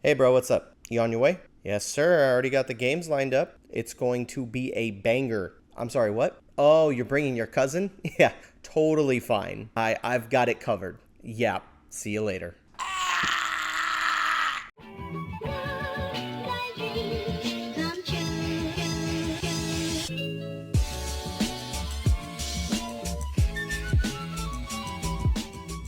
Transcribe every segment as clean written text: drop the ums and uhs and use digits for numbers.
Hey bro, what's up? You on your way? Yes, sir. I already got the games lined up. It's going to be a banger. I'm sorry, what? Oh, you're bringing your cousin? Yeah, totally fine. I've got it covered. Yeah, see you later.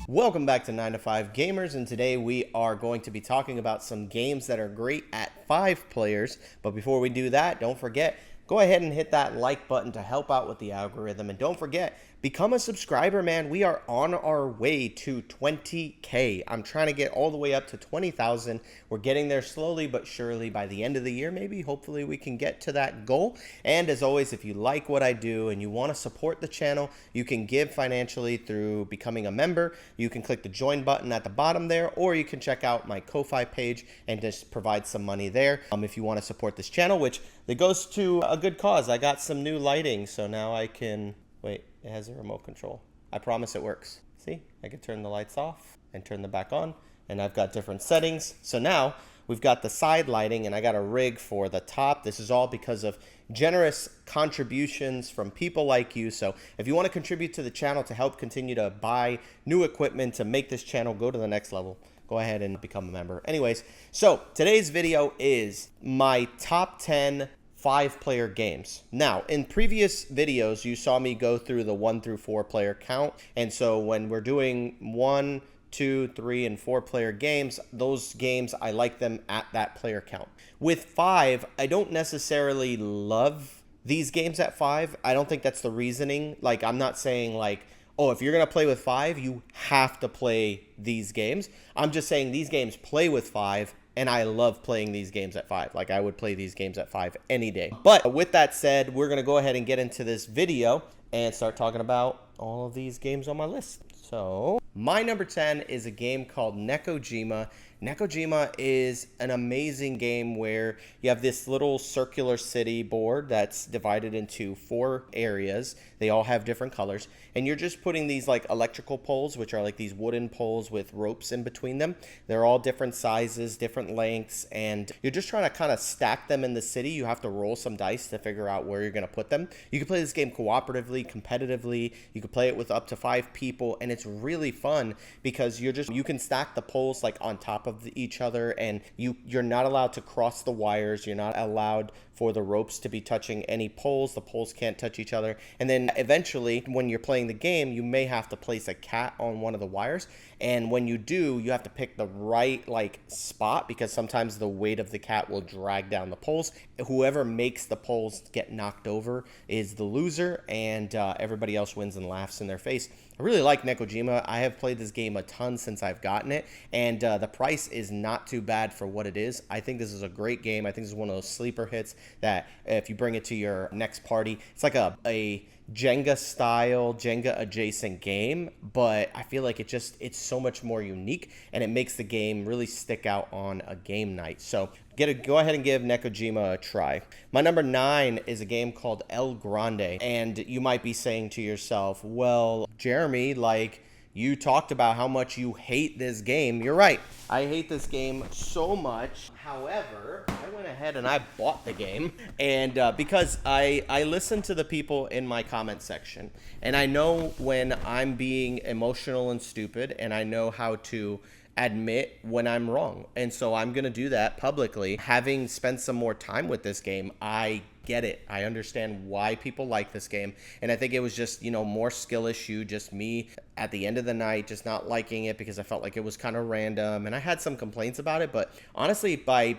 Welcome back to 9 to 5 Gamers, and today we are going to be talking about some games that are great at 5 players. But before we do that, don't forget, go ahead and hit that like button to help out with the algorithm. And don't forget, become a subscriber, man. We are on our way to 20K. I'm trying to get all the way up to 20,000. We're getting there slowly but surely. By the end of the year, maybe, hopefully we can get to that goal. And as always, if you like what I do and you want to support the channel, you can give financially through becoming a member. You can click the join button at the bottom there, or you can check out my Ko-Fi page and just provide some money there if you want to support this channel, which it goes to a good cause. I got some new lighting, so now I can... Wait, it has a remote control. I promise it works. See, I can turn the lights off and turn them back on, and I've got different settings. So now we've got the side lighting, and I got a rig for the top. This is all because of generous contributions from people like you. So if you want to contribute to the channel to help continue to buy new equipment to make this channel go to the next level, go ahead and become a member. Anyways, so today's video is my top 10 5-player games. Now, in previous videos, you saw me go through the 1 through 4 player count. And so when we're doing 1, 2, 3, and 4 player games, those games, I like them at that player count. With 5, I don't necessarily love these games at 5. I don't think that's the reasoning. Like, I'm not saying like, oh, if you're going to play with 5, you have to play these games. I'm just saying these games play with 5. And I love playing these games at 5. Like, I would play these games at 5 any day. But with that said, we're going to go ahead and get into this video and start talking about all of these games on my list. So, my number 10 is a game called Neco Gima. Neco Gima is an amazing game where you have this little circular city board that's divided into 4 areas. They all have different colors. And you're just putting these like electrical poles, which are like these wooden poles with ropes in between them. They're all different sizes, different lengths, and you're just trying to kind of stack them in the city. You have to roll some dice to figure out where you're going to put them. You can play this game cooperatively, competitively. You can play it with up to 5 people, and it's really fun because you can stack the poles like on top of each other, and you're not allowed to cross the wires. You're not allowed for the ropes to be touching any poles. The poles can't touch each other. And then eventually, when you're playing the game, you may have to place a cat on one of the wires. And when you do, you have to pick the right like spot, because sometimes the weight of the cat will drag down the poles. Whoever makes the poles get knocked over is the loser, and everybody else wins and laughs in their face. I really like Neco Gima. I have played this game a ton since I've gotten it, and the price is not too bad for what it is. I think this is a great game. I think this is one of those sleeper hits that if you bring it to your next party, it's like a Jenga style, Jenga adjacent game, but I feel like it's so much more unique, and it makes the game really stick out on a game night. So go ahead and give Neco Gima a try. My number 9 is a game called Grande, and you might be saying to yourself, well, Jeremy, like, you talked about how much you hate this game. You're right. I hate this game so much. However, I went ahead and I bought the game. And because I listen to the people in my comment section. And I know when I'm being emotional and stupid. And I know how to admit when I'm wrong. And so I'm going to do that publicly. Having spent some more time with this game, I get it. I understand why people like this game. And I think it was just, more skill issue, just me at the end of the night just not liking it because I felt like it was kind of random, and I had some complaints about it. But honestly, by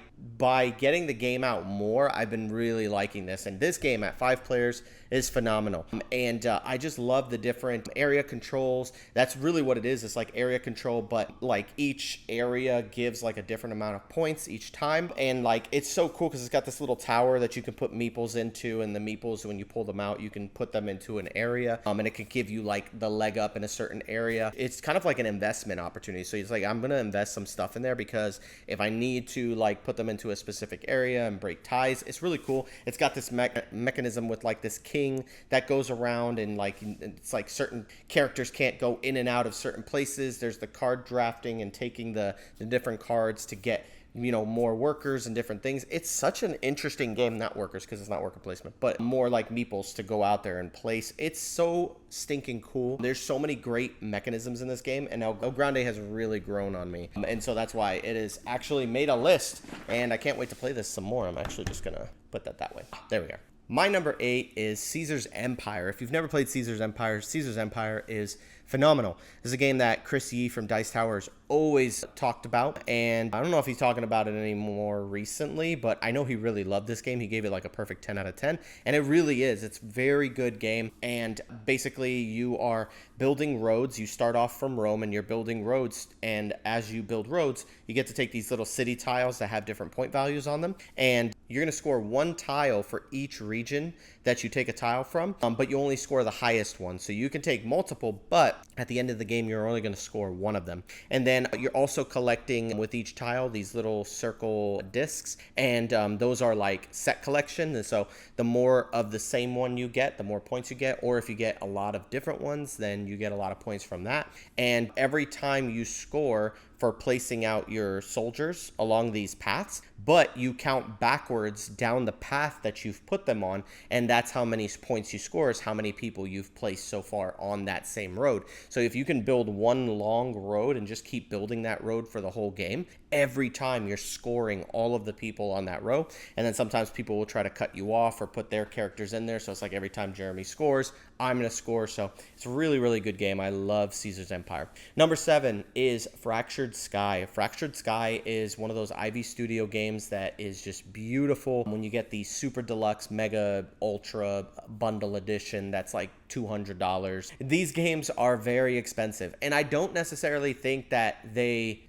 getting the game out more, I've been really liking this. And this game at 5 players is phenomenal. And I just love the different area controls. That's really what it is. It's like area control, but like each area gives like a different amount of points each time. And like it's so cool because it's got this little tower that you can put meeples into, and the meeples, when you pull them out, you can put them into an area, and it can give you like the leg up in a certain area. It's kind of like an investment opportunity. So it's like, I'm gonna invest some stuff in there because if I need to like put them into a specific area and break ties, it's really cool. It's got this mechanism with like this king that goes around, and like it's like certain characters can't go in and out of certain places. There's the card drafting and taking the different cards to get more workers and different things. It's such an interesting game, not workers because it's not worker placement, but more like meeples to go out there and place. It's so stinking cool. There's so many great mechanisms in this game, and now Grande has really grown on me. And so that's why it has actually made a list, and I can't wait to play this some more. I'm actually just gonna put that way. There we go. My number 8 is Caesar's Empire. If you've never played Caesar's Empire is phenomenal. This is a game that Chris Yee from Dice Towers always talked about, and I don't know if he's talking about it anymore recently, but I know he really loved this game. He gave it like a perfect 10 out of 10, and it really is. It's a very good game, and basically you are building roads. You start off from Rome, and you're building roads, and as you build roads, you get to take these little city tiles that have different point values on them, and you're going to score 1 tile for each region that you take a tile from, but you only score the highest one. So you can take multiple, but at the end of the game, you're only going to score 1 of them. And then you're also collecting with each tile these little circle discs, and those are like set collection. And so the more of the same one you get, the more points you get, or if you get a lot of different ones, then you get a lot of points from that. And every time you score for placing out your soldiers along these paths, but you count backwards down the path that you've put them on, and that's how many points you score, is how many people you've placed so far on that same road. So if you can build one long road and just keep building that road for the whole game, every time you're scoring all of the people on that row. And then sometimes people will try to cut you off or put their characters in there, so it's like every time Jeremy scores, I'm going to score. So it's a really, really good game. I love Caesar's Empire. Number 7 is Fractured Sky. Fractured Sky is one of those Ivy Studio games that is just beautiful. When you get the Super Deluxe Mega Ultra Bundle Edition, that's like $200. These games are very expensive, and I don't necessarily think that the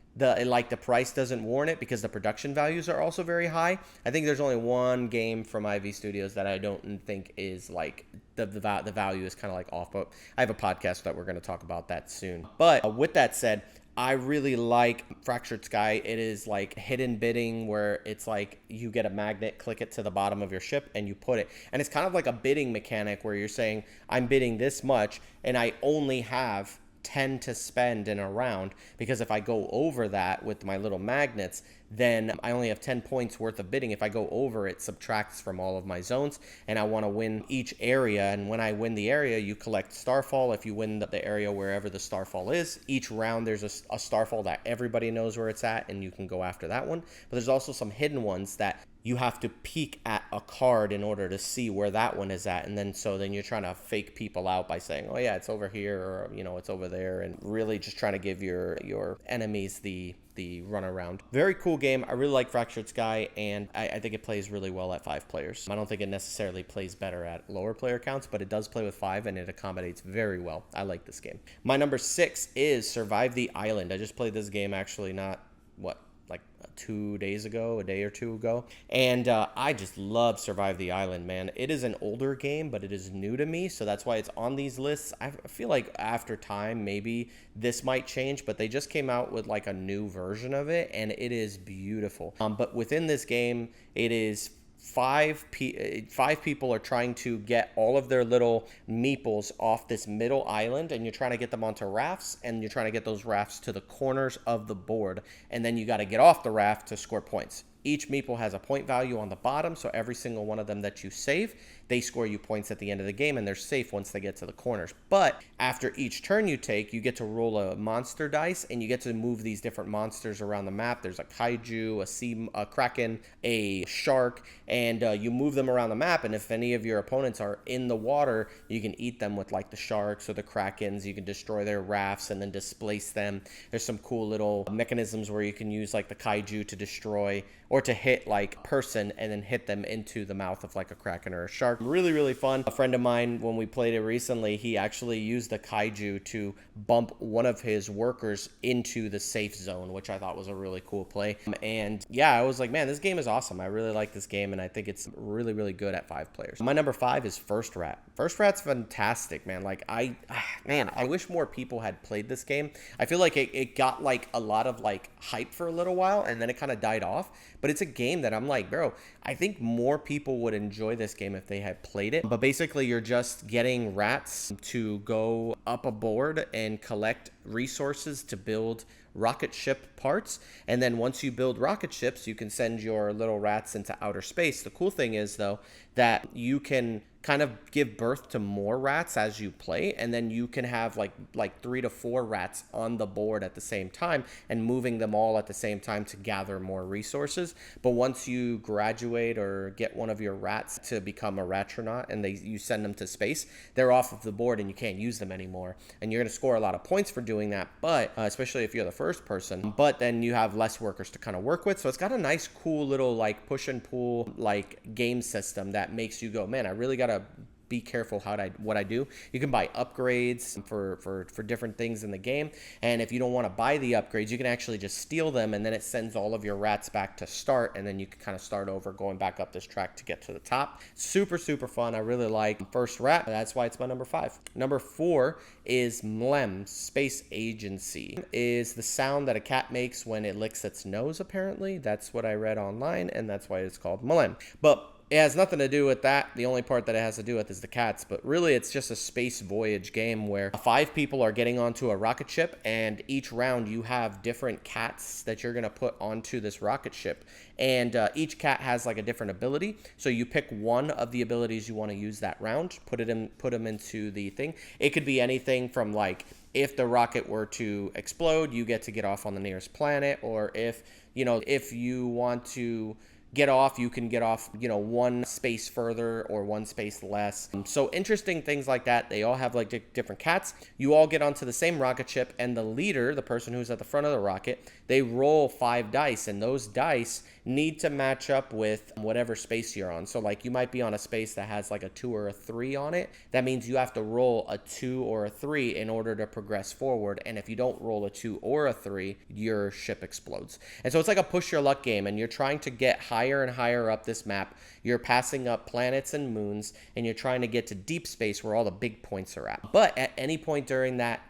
price doesn't warrant it, because the production values are also very high. I think there's only one game from Ivy Studios that I don't think is like the value is kind of like off, but I have a podcast that we're going to talk about that soon. But with that said, I really like Fractured Sky. It is like hidden bidding, where it's like you get a magnet, click it to the bottom of your ship, and you put it. And it's kind of like a bidding mechanic where you're saying, I'm bidding this much, and I only have 10 to spend in a round, because if I go over that with my little magnets, then I only have 10 points worth of bidding. If I go over, it subtracts from all of my zones, and I want to win each area. And when I win the area, you collect Starfall. If you win the area wherever the Starfall is, each round there's a Starfall that everybody knows where it's at, and you can go after that one. But there's also some hidden ones that you have to peek at a card in order to see where that one is at. And then you're trying to fake people out by saying, oh yeah, it's over here, or it's over there, and really just trying to give your enemies the runaround. Very cool game. I really like Fractured Sky, and I think it plays really well at 5 players. I don't think it necessarily plays better at lower player counts, but it does play with 5, and it accommodates very well. I like this game. My number 6 is Survive the Island. I just played this game actually like 2 days ago, a day or two ago, and I just love Survive the Island, man. It is an older game, but it is new to me, so that's why it's on these lists. I feel like after time, maybe this might change, but they just came out with like a new version of it, and it is beautiful. But within this game, it is 5 people are trying to get all of their little meeples off this middle island, and you're trying to get them onto rafts, and you're trying to get those rafts to the corners of the board, and then you got to get off the raft to score points. Each meeple has a point value on the bottom, so every single one of them that you save, they score you points at the end of the game, and they're safe once they get to the corners. But after each turn you take, you get to roll a monster dice, and you get to move these different monsters around the map. There's a kaiju, a kraken, a shark, and you move them around the map, and if any of your opponents are in the water, you can eat them with like the sharks or the krakens. You can destroy their rafts and then displace them. There's some cool little mechanisms where you can use like the kaiju to destroy or to hit like person and then hit them into the mouth of like a kraken or a shark. Really, really fun. A friend of mine, when we played it recently, he actually used the kaiju to bump one of his workers into the safe zone, which I thought was a really cool play. And yeah, I was like, man, this game is awesome. I really like this game, and I think it's really, really good at 5 players. My number 5 is First Rat. First Rat's fantastic, man. Like I wish more people had played this game. I feel like it got like a lot of like hype for a little while, and then it kind of died off. But but it's a game that I'm like, bro, I think more people would enjoy this game if they had played it. But basically, you're just getting rats to go up a board and collect resources to build rocket ship parts, and then once you build rocket ships, you can send your little rats into outer space. The cool thing is, though, that you can kind of give birth to more rats as you play, and then you can have like 3 to 4 rats on the board at the same time and moving them all at the same time to gather more resources. But once you graduate or get one of your rats to become a ratronaut and you send them to space, they're off of the board and you can't use them anymore, and you're going to score a lot of points for doing that, but especially if you're the first person, but then you have less workers to kind of work with. So it's got a nice cool little like push and pull like game system that makes you go, man, I really gotta be careful what I do. You can buy upgrades for different things in the game, and if you don't want to buy the upgrades, you can actually just steal them, and then it sends all of your rats back to start, and then you can kind of start over going back up this track to get to the top. Super fun. I really like first rat. That's why it's my number 5. Number 4 is MLEM, Space Agency. Is the sound that a cat makes when it licks its nose, apparently. That's what I read online, and that's why it's called MLEM. But it has nothing to do with that. The only part that it has to do with is the cats, but really it's just a space voyage game where 5 people are getting onto a rocket ship, and each round you have different cats that you're going to put onto this rocket ship, and each cat has like a different ability. So you pick one of the abilities you want to use that round, put them into the thing. It could be anything from like, if the rocket were to explode, you get to get off on the nearest planet, or if you want to get off, you can get off, one space further or one space less. So interesting things like that. They all have like different cats. You all get onto the same rocket ship, and the leader, the person who's at the front of the rocket, they roll 5 dice, and those dice need to match up with whatever space you're on. So like you might be on a space that has like a 2 or a 3 on it. That means you have to roll a 2 or a 3 in order to progress forward. And if you don't roll a 2 or a 3, your ship explodes. And so it's like a push your luck game, and you're trying to get higher and higher up this map. You're passing up planets and moons, and you're trying to get to deep space where all the big points are at. But at any point during that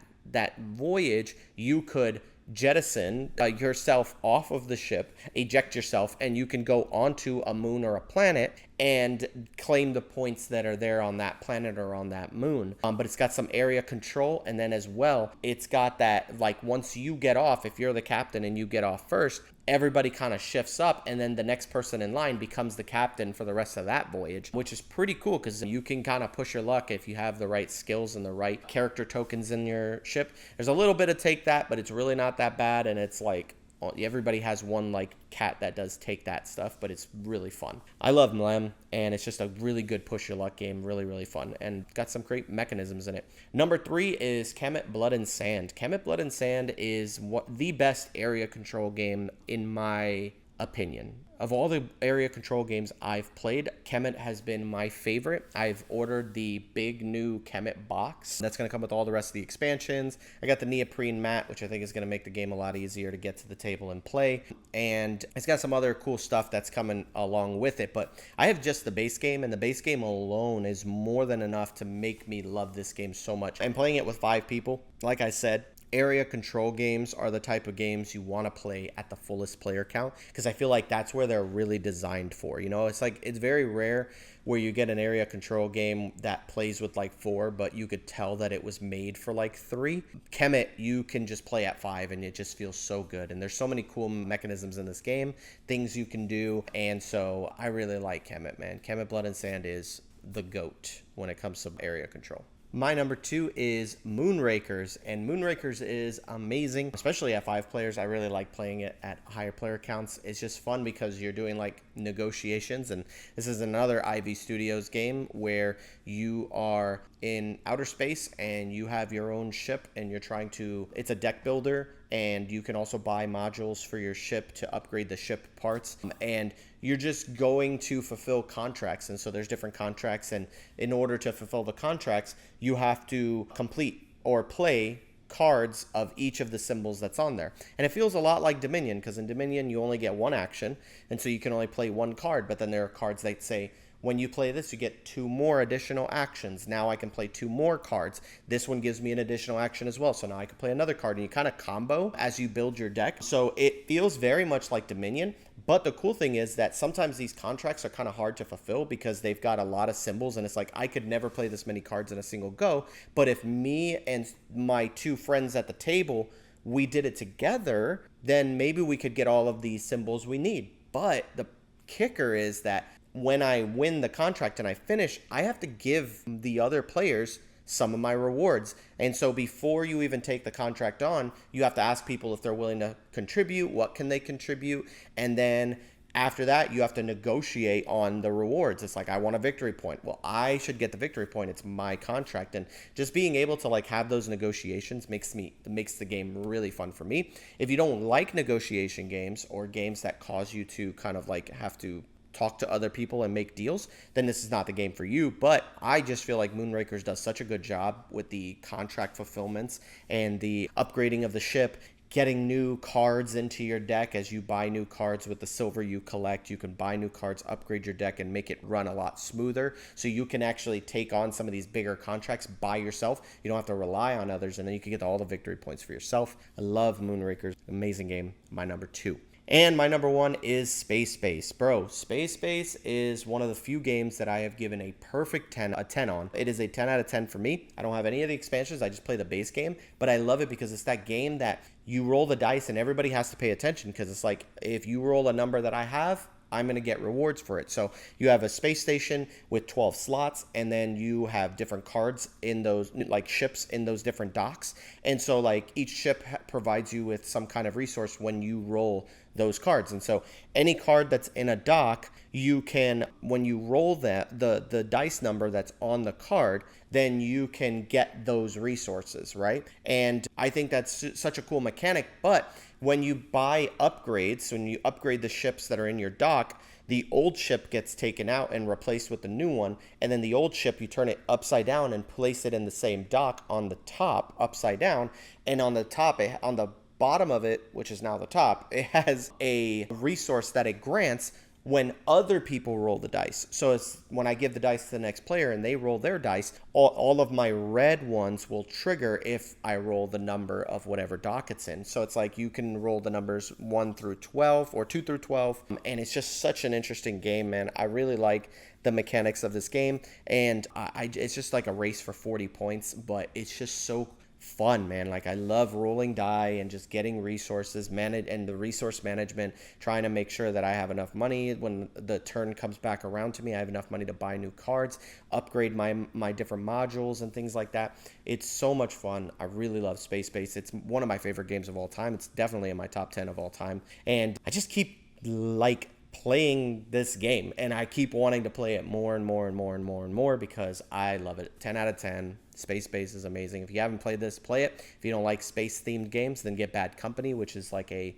voyage, you could jettison yourself off of the ship, eject yourself, and you can go onto a moon or a planet and claim the points that are there on that planet or on that moon. But it's got some area control, and then as well, it's got that, like, once you get off, if you're the captain and you get off first, everybody kind of shifts up, and then the next person in line becomes the captain for the rest of that voyage, which is pretty cool because you can kind of push your luck if you have the right skills and the right character tokens in your ship. There's a little bit of take that, but it's really not that bad, and it's like everybody has one like cat that does take that stuff, but it's really fun. I love MLEM, and it's just a really good push your luck game. Really fun, and got some great mechanisms in it. Number 3 is Kemet Blood and Sand. Kemet Blood and Sand is the best area control game in my opinion. Of all the area control games I've played, Kemet has been my favorite. I've ordered the big new Kemet box. That's going to come with all the rest of the expansions. I got the neoprene mat, which I think is going to make the game a lot easier to get to the table and play. And it's got some other cool stuff that's coming along with it. But I have just the base game, and the base game alone is more than enough to make me love this game so much. I'm playing it with 5 people. Like I said, area control games are the type of games you want to play at the fullest player count, because I feel like that's where they're really designed for. It's like, it's very rare where you get an area control game that plays with like 4, but you could tell that it was made for like 3. Kemet, you can just play at 5, and it just feels so good. And there's so many cool mechanisms in this game, things you can do. And so I really like Kemet, man. Kemet Blood and Sand is the GOAT when it comes to area control. My number 2 is Moonrakers, and Moonrakers is amazing, especially at 5 players. I really like playing it at higher player counts. It's just fun because you're doing like negotiations, and this is another Ivy Studios game where you are in outer space and you have your own ship, and you're trying to, it's a deck builder, and you can also buy modules for your ship to upgrade the ship parts, and you're just going to fulfill contracts. And so there's different contracts, and in order to fulfill the contracts, you have to complete or play cards of each of the symbols that's on there. And it feels a lot like Dominion, because in Dominion you only get 1 action, and so you can only play 1 card. But then there are cards that say, when you play this, you get 2 more additional actions. Now I can play 2 more cards. This one gives me an additional action as well, so now I can play another card, and you kind of combo as you build your deck. So it feels very much like Dominion, But the cool thing is that sometimes these contracts are kind of hard to fulfill because they've got a lot of symbols, and it's like I could never play this many cards in a single go. But if me and my 2 friends at the table, we did it together, then maybe we could get all of these symbols we need. But the kicker is that when I win the contract and I finish, I have to give the other players some of my rewards. And so before you even take the contract on, you have to ask people if they're willing to contribute, what can they contribute, and then after that, you have to negotiate on the rewards. It's like, I want a victory point. Well, I should get the victory point. It's my contract. And just being able to like have those negotiations makes the game really fun for me. If you don't like negotiation games or games that cause you to kind of like have to talk to other people and make deals, then this is not the game for you. But I just feel like Moonrakers does such a good job with the contract fulfillments and the upgrading of the ship, getting new cards into your deck. As you buy new cards with the silver you collect, you can buy new cards, upgrade your deck, and make it run a lot smoother. So you can actually take on some of these bigger contracts by yourself. You don't have to rely on others, and then you can get all the victory points for yourself. I love Moonrakers. Amazing game. My number 2. And my number 1 is Space Base. Bro, Space Base is one of the few games that I have given a perfect 10 on. It is a 10 out of 10 for me. I don't have any of the expansions. I just play the base game. But I love it because it's that game that you roll the dice and everybody has to pay attention, because it's like, if you roll a number that I have, I'm going to get rewards for it. So you have a space station with 12 slots, and then you have different cards in those, like ships in those different docks. And so like each ship provides you with some kind of resource when you roll those cards. And so any card that's in a dock, you can, when you roll that, the dice number that's on the card, then you can get those resources, right? And I think that's such a cool mechanic. But when you buy upgrades, when you upgrade the ships that are in your dock, the old ship gets taken out and replaced with the new one. And then the old ship, you turn it upside down and place it in the same dock on the top, upside down. And on the top, on the bottom of it, which is now the top, it has a resource that it grants when other people roll the dice. So it's when I give the dice to the next player and they roll their dice, all of my red ones will trigger if I roll the number of whatever dock it's in. So it's like you can roll the numbers 1 through 12 or 2 through 12. And it's just such an interesting game, man. I really like the mechanics of this game. And it's just like a race for 40 points, but it's just so fun, man. Like, I love rolling die and just getting resources, and the resource management, trying to make sure that I have enough money when the turn comes back around to me. I have enough money to buy new cards, upgrade my different modules and things like that. It's so much fun. I really love Space Base. It's one of my favorite games of all time. It's definitely in my top 10 of all time. And I just keep like playing this game, and I keep wanting to play it more and more and more and more and more because I love it. 10 out of 10. Space Base is amazing. If you haven't played this, play it. If you don't like space themed games, then get Bad Company, which is like a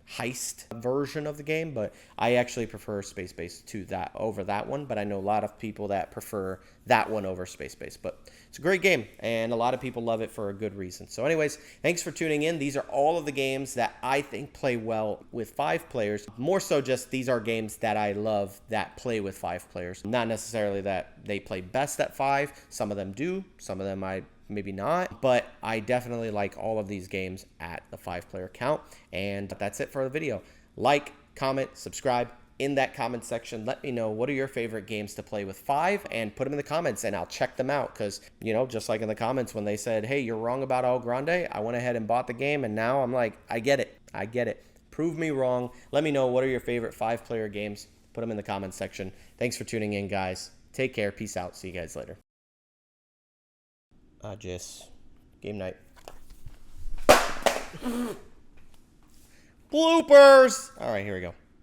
heist version of the game, but I actually prefer Space Base over that one. But I know a lot of people that prefer that one over Space Base. But it's a great game, and a lot of people love it for a good reason. So anyways, thanks for tuning in. These are all of the games that I think play well with 5 players. More so just these are games that I love that play with 5 players. Not necessarily that they play best at 5. Some of them do. Some of them maybe not, but I definitely like all of these games at the 5-player count. And that's it for the video. Like, comment, subscribe. In that comment section, let me know what are your favorite games to play with 5, and put them in the comments and I'll check them out. Because, you know, just like in the comments when they said, hey, you're wrong about El Grande, I went ahead and bought the game, and now I'm like, I get it. Prove me wrong. Let me know what are your favorite 5-player games. Put them in the comments section. Thanks for tuning in, guys. Take care. Peace out. See you guys later. Just game night. Bloopers! All right, here we go.